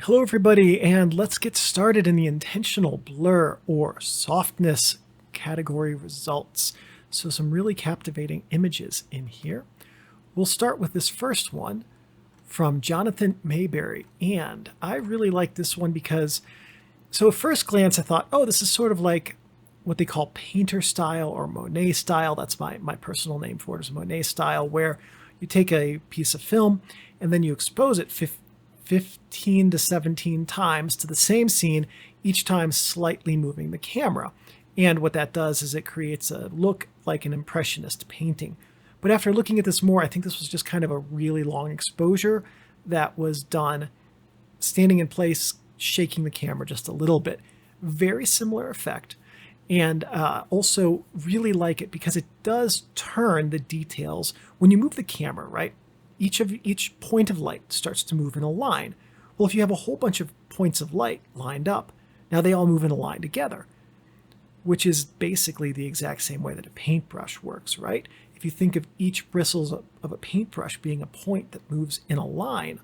Hello everybody, and let's get started in the intentional blur or softness category results. So some really captivating images in here. We'll start with this first one from Jonathan Mayberry, and I really like this one because, so at first glance I thought, oh, this is sort of like what they call painter style or Monet style. That's my personal name for it, is Monet style, where you take a piece of film and then you expose it 15 to 17 times to the same scene, each time slightly moving the camera. And what that does is it creates a look like an impressionist painting. But after looking at this more, I think this was just kind of a really long exposure that was done standing in place, shaking the camera just a little bit. Very similar effect. And also really like it because it does turn the details when you move the camera, right? Each point of light starts to move in a line. Well, if you have a whole bunch of points of light lined up, now they all move in a line together, which is basically the exact same way that a paintbrush works, right? If you think of each bristles of a paintbrush being a point that moves in a line,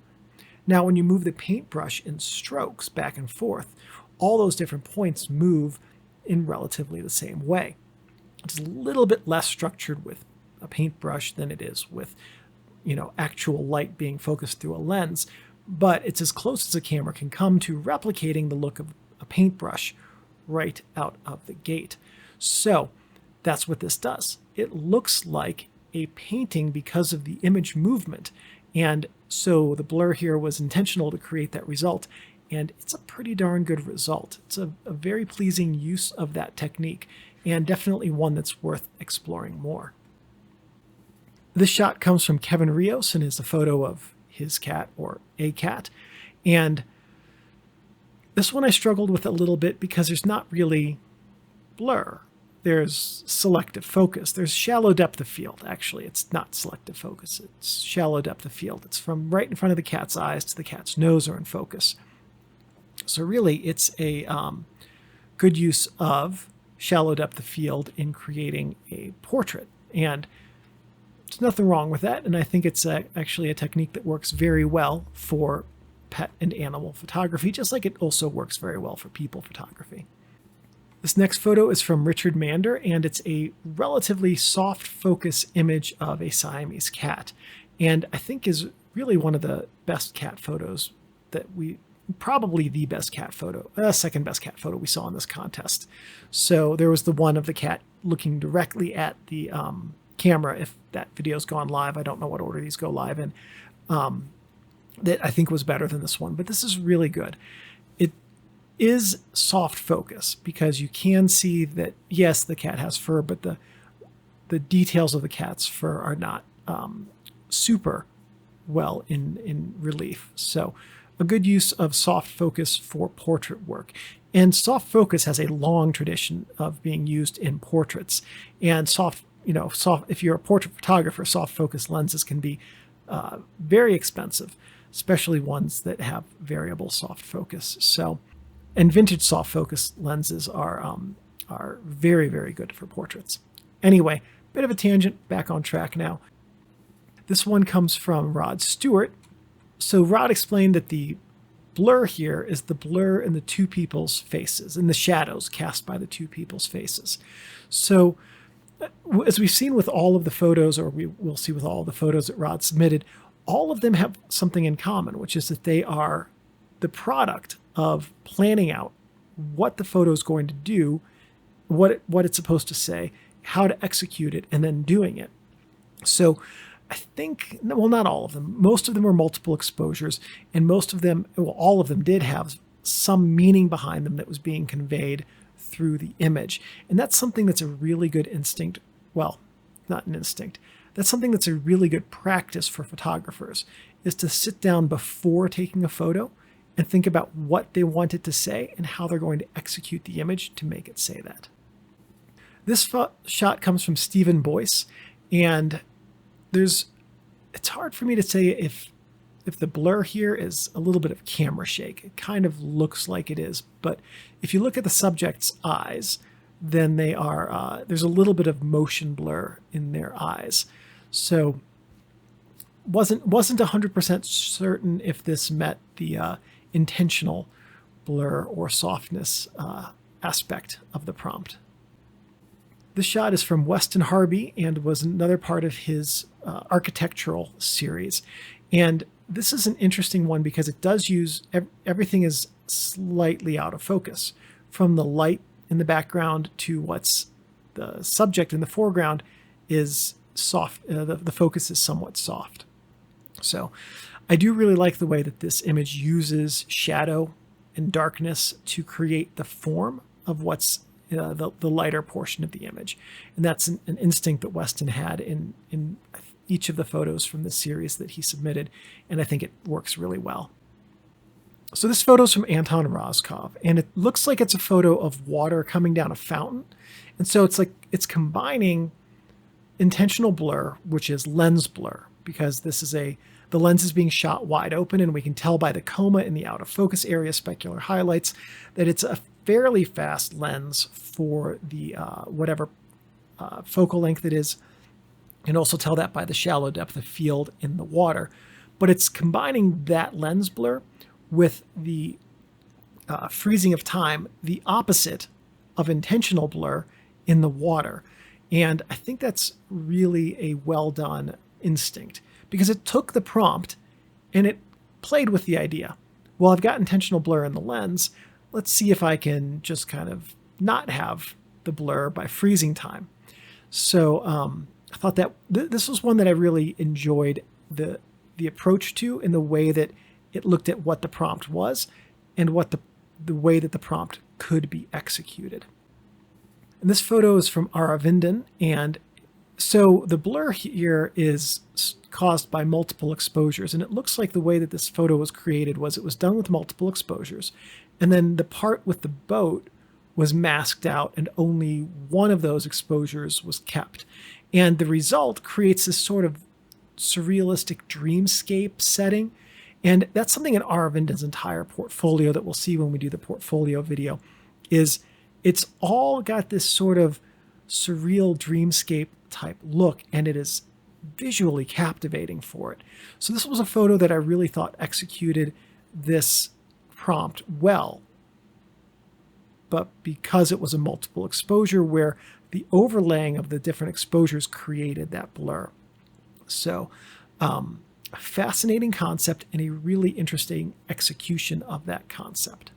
now when you move the paintbrush in strokes back and forth, all those different points move in relatively the same way. It's a little bit less structured with a paintbrush than it is with, actual light being focused through a lens, but it's as close as a camera can come to replicating the look of a paintbrush right out of the gate. So that's what this does. It looks like a painting because of the image movement. And so the blur here was intentional to create that result. And it's a pretty darn good result. It's a very pleasing use of that technique, and definitely one that's worth exploring more. This shot comes from Kevin Rios and is a photo of his cat, or a cat. And this one I struggled with a little bit because there's not really blur. There's selective focus. There's shallow depth of field, actually. It's not selective focus. It's shallow depth of field. It's from right in front of the cat's eyes to the cat's nose are in focus. So really, it's a good use of shallow depth of field in creating a portrait. And there's nothing wrong with that. And I think it's actually a technique that works very well for pet and animal photography, just like it also works very well for people photography. This next photo is from Richard Mander, and it's a relatively soft focus image of a Siamese cat. And I think is really one of the best cat photos that probably the best cat photo, second best cat photo we saw in this contest. So there was the one of the cat looking directly at the camera. If that video's gone live, I don't know what order these go live in, that I think was better than this one, but this is really good. It is soft focus because you can see that, yes, the cat has fur, but the details of the cat's fur are not super well in relief. So a good use of soft focus for portrait work. And soft focus has a long tradition of being used in portraits. And if you're a portrait photographer, soft focus lenses can be very expensive, especially ones that have variable soft focus. And vintage soft focus lenses are very, very good for portraits. Anyway, bit of a tangent, back on track now. This one comes from Stewart. So Rod explained that the blur here is the blur in the two people's faces, in the shadows cast by the two people's faces. So as we've seen with all of the photos, or we will see with all the photos that Rod submitted, all of them have something in common, which is that they are the product of planning out what the photo is going to do, what it's supposed to say, how to execute it, and then doing it. So I think, well, not all of them. Most of them were multiple exposures, and all of them did have some meaning behind them that was being conveyed through the image. And that's something that's a really good instinct. Well, not an instinct. That's something that's a really good practice for photographers, is to sit down before taking a photo and think about what they want it to say and how they're going to execute the image to make it say that. This shot comes from Stephen Boyce, and it's hard for me to say if the blur here is a little bit of camera shake. It kind of looks like it is, but if you look at the subject's eyes, then they are there's a little bit of motion blur in their eyes. So wasn't 100% certain if this met the intentional blur or softness aspect of the prompt. This shot is from Weston Harvey and was another part of his architectural series. And this is an interesting one because it does use, everything is slightly out of focus. From the light in the background to what's the subject in the foreground is soft. The focus is somewhat soft. So I do really like the way that this image uses shadow and darkness to create the form of what's the lighter portion of the image. And that's an instinct that Weston had in each of the photos from this series that he submitted, and I think it works really well. So this photo is from Anton Rozkov, and it looks like it's a photo of water coming down a fountain. And so it's combining intentional blur, which is lens blur, because the lens is being shot wide open, and we can tell by the coma in the out of focus area, specular highlights, that it's a fairly fast lens for the whatever focal length it is, and also tell that by the shallow depth of field in the water. But it's combining that lens blur with the freezing of time, the opposite of intentional blur in the water. And I think that's really a well done instinct, because it took the prompt and it played with the idea. Well, I've got intentional blur in the lens. Let's see if I can just kind of not have the blur by freezing time. So I thought that this was one that I really enjoyed the approach to, in the way that it looked at what the prompt was and what the way that the prompt could be executed. And this photo is from Aravindan, and so the blur here is caused by multiple exposures, and it looks like the way that this photo was created was it was done with multiple exposures, and then the part with the boat was masked out and only one of those exposures was kept. And the result creates this sort of surrealistic dreamscape setting. And that's something in Aravindan's entire portfolio that we'll see when we do the portfolio video, is it's all got this sort of surreal dreamscape type look, and it is visually captivating for it. So this was a photo that I really thought executed this prompt well, but because it was a multiple exposure where the overlaying of the different exposures created that blur. So a fascinating concept and a really interesting execution of that concept.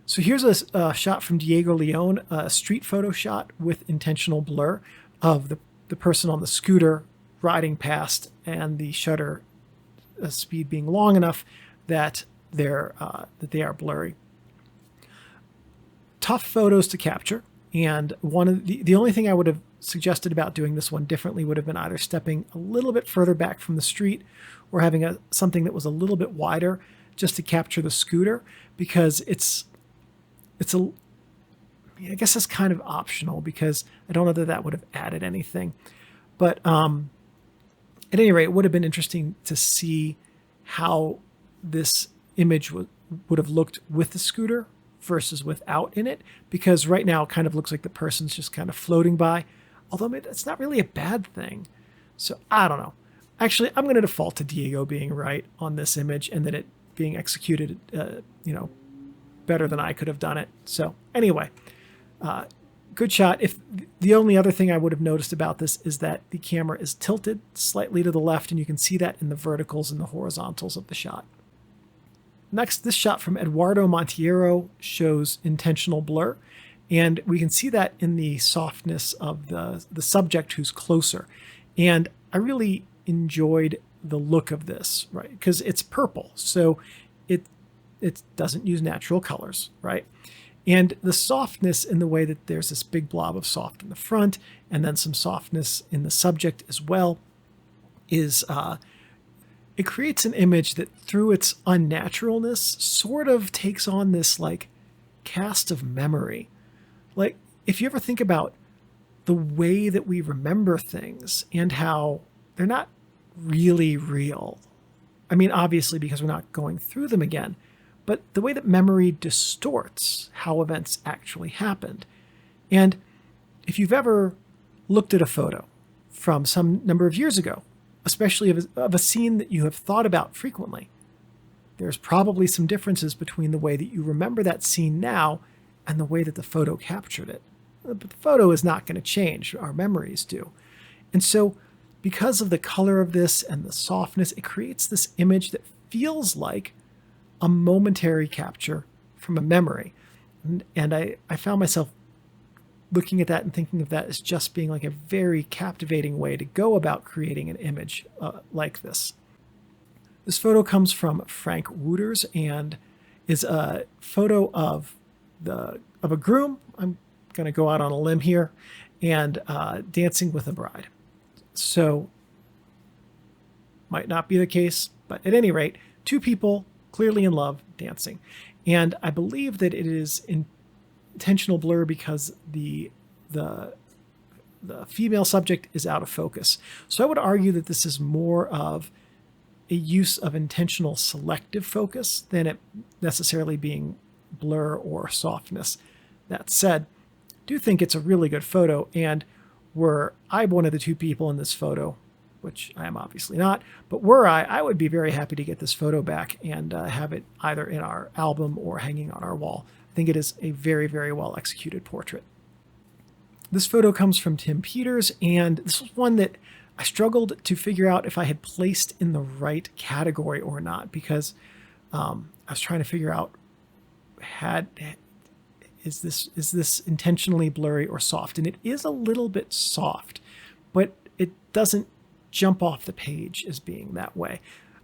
So here's a shot from Diego Leone, a street photo shot with intentional blur of the person on the scooter riding past, and the shutter speed being long enough that they are blurry. Tough photos to capture, and one of the only thing I would have suggested about doing this one differently would have been either stepping a little bit further back from the street or having something that was a little bit wider just to capture the scooter, because I guess it's kind of optional, because I don't know that would have added anything. But at any rate, it would have been interesting to see how this image would have looked with the scooter versus without in it, because right now it kind of looks like the person's just kind of floating by, although it's not really a bad thing. So I don't know. Actually, I'm going to default to Diego being right on this image, and that it being executed, better than I could have done it. So anyway, good shot. If the only other thing I would have noticed about this is that the camera is tilted slightly to the left, and you can see that in the verticals and the horizontals of the shot. Next, this shot from Eduardo Monteiro shows intentional blur, and we can see that in the softness of the subject who's closer. And I really enjoyed the look of this, right? Because it's purple, so it doesn't use natural colors, right? And the softness in the way that there's this big blob of soft in the front, and then some softness in the subject as well, is it creates an image that, through its unnaturalness, sort of takes on this like cast of memory. Like, if you ever think about the way that we remember things and how they're not really real. I mean, obviously, because we're not going through them again, but the way that memory distorts how events actually happened. And if you've ever looked at a photo from some number of years ago, especially of a scene that you have thought about frequently, there's probably some differences between the way that you remember that scene now and the way that the photo captured it. But the photo is not going to change. Our memories do. And so because of the color of this and the softness, it creates this image that feels like a momentary capture from a memory. And I found myself looking at that and thinking of that as just being like a very captivating way to go about creating an image like this. This photo comes from Frank Wooters and is a photo of a groom. I'm going to go out on a limb here, and dancing with a bride. So might not be the case, but at any rate, two people clearly in love dancing. And I believe that it is intentional blur because the female subject is out of focus. So I would argue that this is more of a use of intentional selective focus than it necessarily being blur or softness. That said, I do think it's a really good photo, and were I one of the two people in this photo, which I am obviously not, but were I would be very happy to get this photo back and have it either in our album or hanging on our wall. I think it is a very, very well executed portrait. This photo comes from Tim Peters, and this was one that I struggled to figure out if I had placed in the right category or not, because I was trying to figure out is this intentionally blurry or soft? And it is a little bit soft, but it doesn't jump off the page as being that way.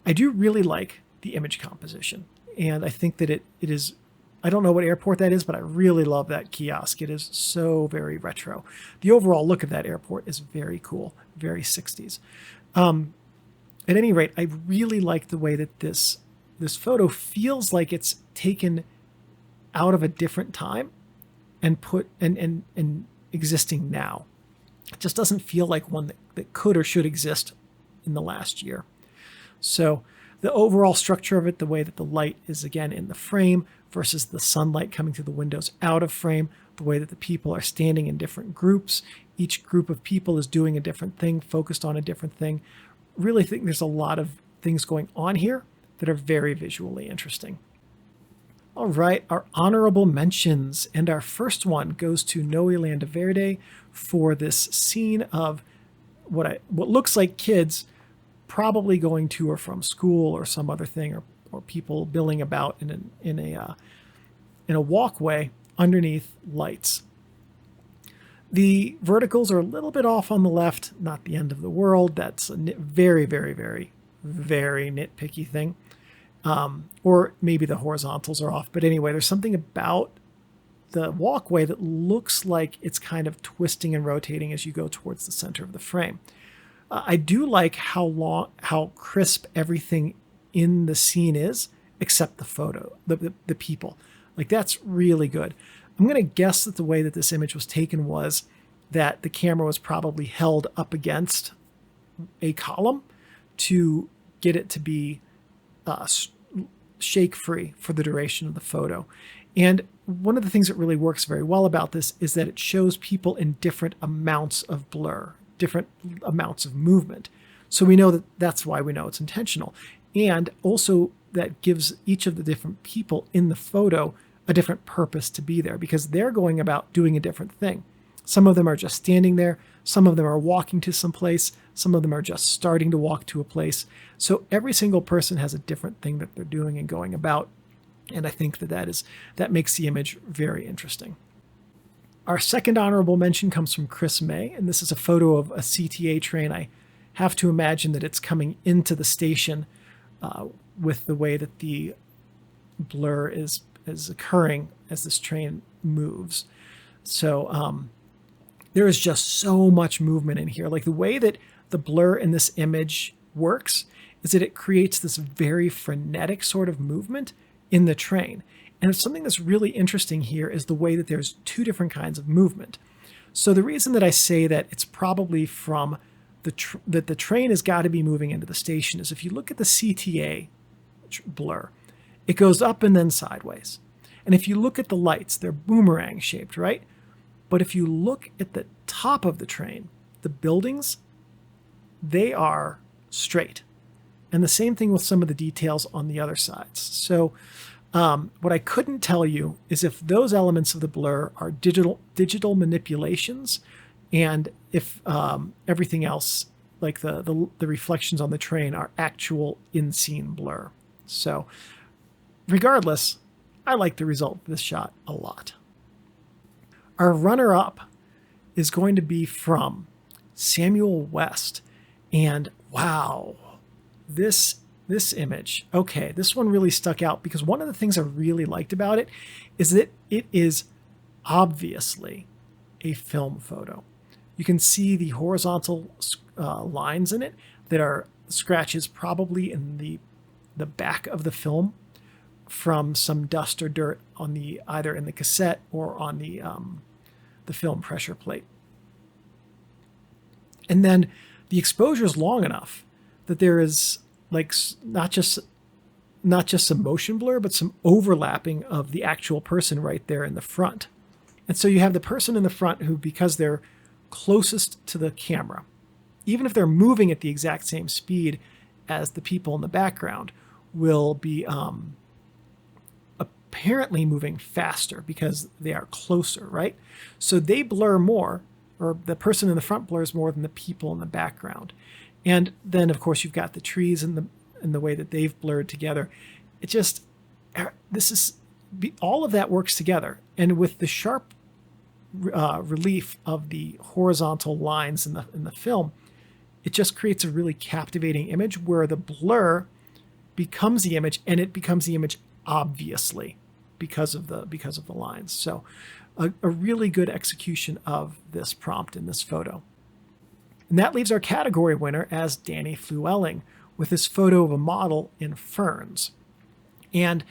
I do really like the image composition, and I think that it is, I don't know what airport that is, but I really love that kiosk. It is so very retro. The overall look of that airport is very cool, very 60s. At any rate, I really like the way that this photo feels like it's taken out of a different time and put and existing now. It just doesn't feel like one that could or should exist in the last year. So the overall structure of it, the way that the light is again in the frame versus the sunlight coming through the windows out of frame, the way that the people are standing in different groups, each group of people is doing a different thing, focused on a different thing. Really think there's a lot of things going on here that are very visually interesting. All right, our honorable mentions, and our first one goes to Noe Landaverde for this scene of what looks like kids probably going to or from school or some other thing, or people milling about in a walkway underneath lights. The verticals are a little bit off on the left, not the end of the world. That's a very, very, very, very nitpicky thing. Or maybe the horizontals are off. But anyway, there's something about the walkway that looks like it's kind of twisting and rotating as you go towards the center of the frame. I do like how crisp everything in the scene is, except the photo, the people. Like, that's really good. I'm going to guess that the way that this image was taken was that the camera was probably held up against a column to get it to be shake-free for the duration of the photo. And one of the things that really works very well about this is that it shows people in different amounts of blur, different amounts of movement. So we know that that's why we know it's intentional. And also that gives each of the different people in the photo a different purpose to be there, because they're going about doing a different thing. Some of them are just standing there. Some of them are walking to some place. Some of them are just starting to walk to a place. So every single person has a different thing that they're doing and going about. And I think that makes the image very interesting. Our second honorable mention comes from Chris May, and this is a photo of a CTA train. I have to imagine that it's coming into the station with the way that the blur is occurring as this train moves. So there is just so much movement in here. Like, the way that the blur in this image works is that it creates this very frenetic sort of movement in the train. And something that's really interesting here is the way that there's two different kinds of movement. So the reason that I say that it's probably from that the train has got to be moving into the station is if you look at the CTA blur, it goes up and then sideways. And if you look at the lights, they're boomerang shaped, right? But if you look at the top of the train, the buildings, they are straight. And the same thing with some of the details on the other sides. So what I couldn't tell you is if those elements of the blur are digital manipulations, and if everything else, like the reflections on the train, are actual in-scene blur. So regardless, I like the result of this shot a lot. Our runner-up is going to be from Samuel West. And wow, this image, okay, this one really stuck out because one of the things I really liked about it is that it is obviously a film photo. You can see the horizontal lines in it that are scratches probably in the back of the film from some dust or dirt on the either in the cassette or on the film pressure plate. And then the exposure is long enough that there is like not just some motion blur, but some overlapping of the actual person right there in the front. And so you have the person in the front who, because they're closest to the camera, even if they're moving at the exact same speed as the people in the background, will be apparently moving faster because they are closer, right? So they blur more, or the person in the front blurs more than the people in the background. And then, of course, you've got the trees and the way that they've blurred together. It just, all of that works together. And with the sharp relief of the horizontal lines in the film, it just creates a really captivating image where the blur becomes the image, and it becomes the image obviously because of the lines. So a really good execution of this prompt in this photo. And that leaves our category winner as Danny Flewelling with this photo of a model in ferns. And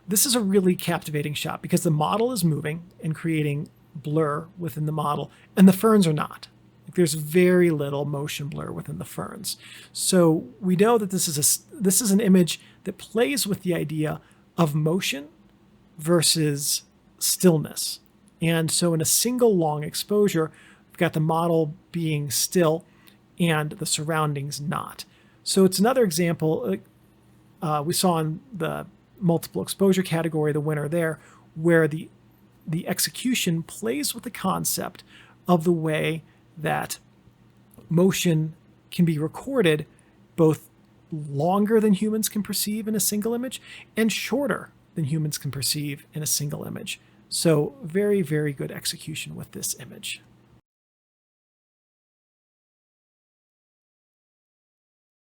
this is a really captivating shot because the model is moving and creating blur within the model, and the ferns are not. There's very little motion blur within the ferns. So we know that this is an image that plays with the idea of motion versus stillness. And so in a single long exposure, we've got the model being still and the surroundings not. So it's another example we saw in the multiple exposure category, the winner there, where the execution plays with the concept of the way that motion can be recorded both longer than humans can perceive in a single image and shorter than humans can perceive in a single image. So very, very good execution with this image.